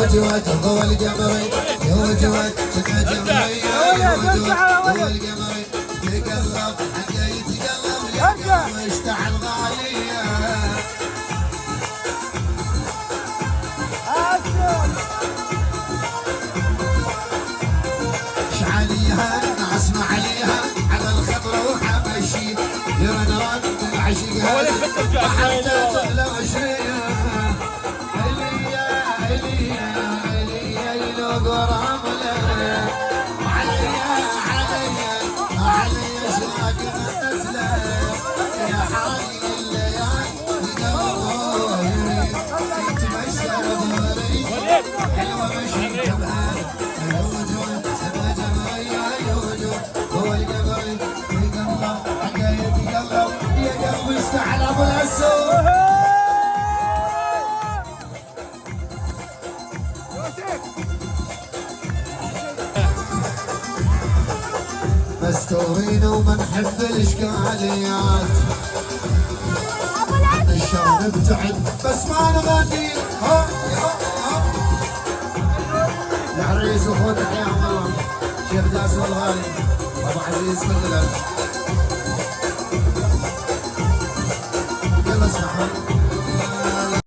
وجود هو القمري يا وجود شفا جمري يا وجود هو القمري يتقلب حقه يتقلب يا قلب اشتعل غالية شعاليها اسمع عليها على الخطر وحمشي يرن رن عشقها حتى تغلى عشرية عليا عليا عليا يلوق رملة عليا عليا عليا شراك النسلة يا حالي الليالي قلبه يريد يتمشى بغريب حلوة مشي جبهة يا وجود سبا جمري يا وجود هو القمري يتقلب حقه يتقلب يا قلب اشتعل ابو العسول مستورين وما نحب الاشكاليات الشر نبتعد بس ما نغادي ها العريس وخوتك يا الله شيخ جاسم الغالي ابو عزيز مثلك يلا اسمع